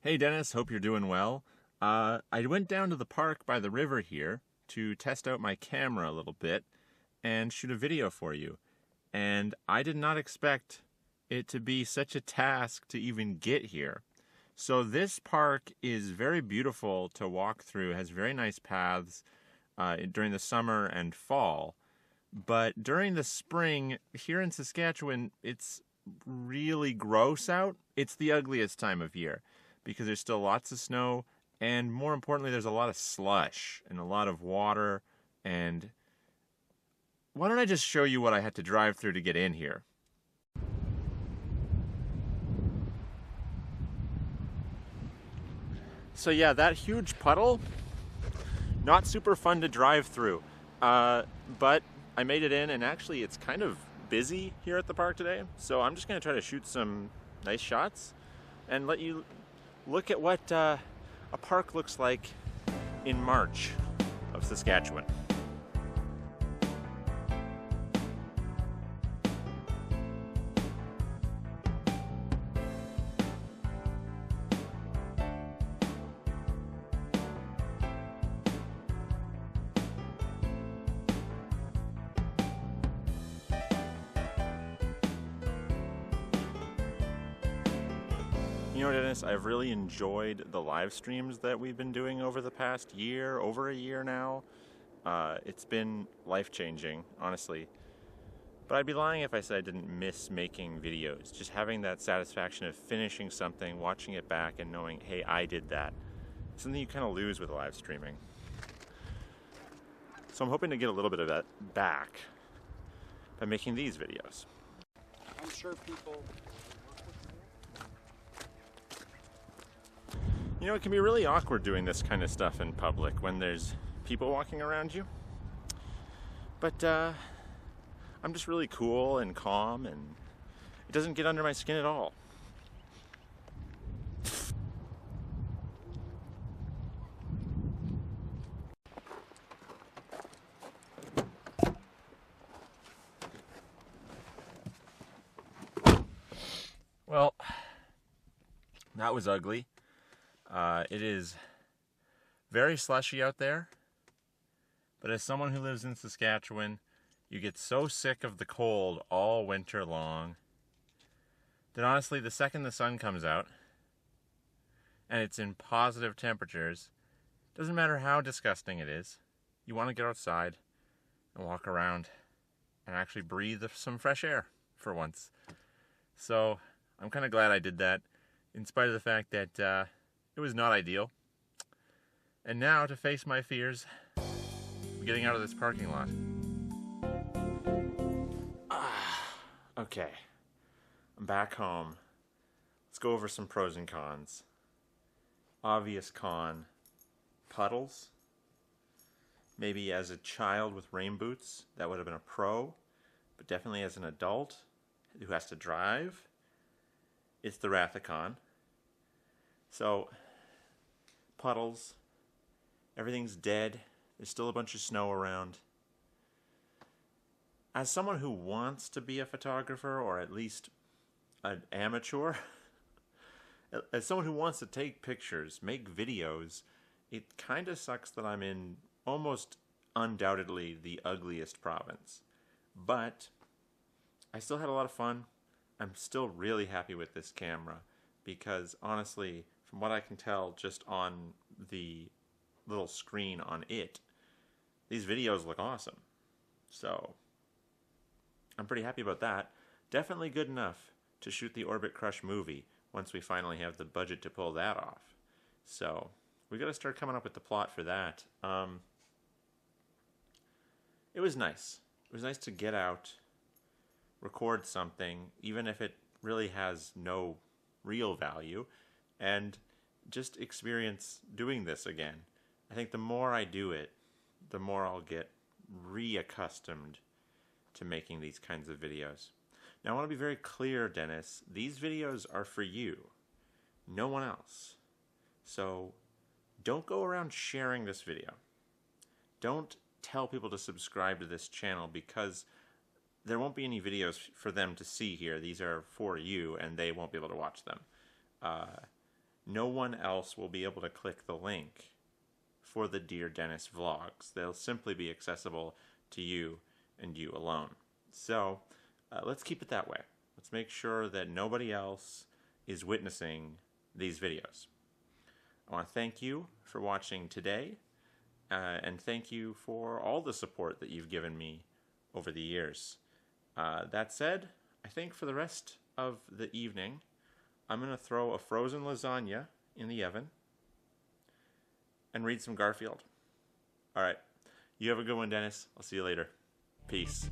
Hey Dennis, hope you're doing well. I went down to the park by the river here to test out my camera a little bit and shoot a video for you. And I did not expect it to be such a task to even get here. So this park is very beautiful to walk through, has very nice paths during the summer and fall. But during the spring, here in Saskatchewan, it's really gross out. It's the ugliest time of year because there's still lots of snow, and more importantly, there's a lot of slush and a lot of water. And why don't I just show you what I had to drive through to get in here? So yeah, that huge puddle, not super fun to drive through. But I made it in, and actually it's kind of busy here at the park today. So I'm just gonna try to shoot some nice shots and let you look at what a park looks like in March of Saskatchewan. You know, Dennis, I've really enjoyed the live streams that we've been doing over the past year, over a year now. It's been life-changing, honestly. But I'd be lying if I said I didn't miss making videos. Just having that satisfaction of finishing something, watching it back, and knowing, hey, I did that. It's something you kind of lose with live streaming. So I'm hoping to get a little bit of that back by making these videos. I'm sure people. You know, it can be really awkward doing this kind of stuff in public when there's people walking around you. But I'm just really cool and calm, and it doesn't get under my skin at all. Well, that was ugly. It is very slushy out there, but as someone who lives in Saskatchewan, you get so sick of the cold all winter long that honestly, the second the sun comes out and it's in positive temperatures, doesn't matter how disgusting it is, you want to get outside and walk around and actually breathe some fresh air for once. So I'm kind of glad I did that, in spite of the fact that it was not ideal. And now, to face my fears, I'm getting out of this parking lot. Okay, I'm back home. Let's go over some pros and cons. Obvious con, puddles. Maybe as a child with rain boots, that would have been a pro. But definitely as an adult who has to drive, it's the wrath of con. So, puddles, everything's dead, there's still a bunch of snow around. As someone who wants to be a photographer, or at least an amateur, as someone who wants to take pictures, make videos, it kind of sucks that I'm in almost undoubtedly the ugliest province. But I still had a lot of fun. I'm still really happy with this camera because honestly, from what I can tell just on the little screen on it, these videos look awesome. So I'm pretty happy about that. Definitely good enough to shoot the Orbit Crush movie once we finally have the budget to pull that off. So we got to start coming up with the plot for that. It was nice. It was nice to get out, record something, even if it really has no real value, and just experience doing this again. I think the more I do it, the more I'll get reaccustomed to making these kinds of videos. Now I want to be very clear, Dennis, these videos are for you, no one else. So don't go around sharing this video. Don't tell people to subscribe to this channel because there won't be any videos for them to see here. These are for you and they won't be able to watch them. no one else will be able to click the link for the Dear Dennis vlogs. They'll simply be accessible to you and you alone. So let's keep it that way. Let's make sure that nobody else is witnessing these videos. I want to thank you for watching today, and thank you for all the support that you've given me over the years. That said, I think for the rest of the evening, I'm going to throw a frozen lasagna in the oven and read some Garfield. All right. You have a good one, Dennis. I'll see you later. Peace.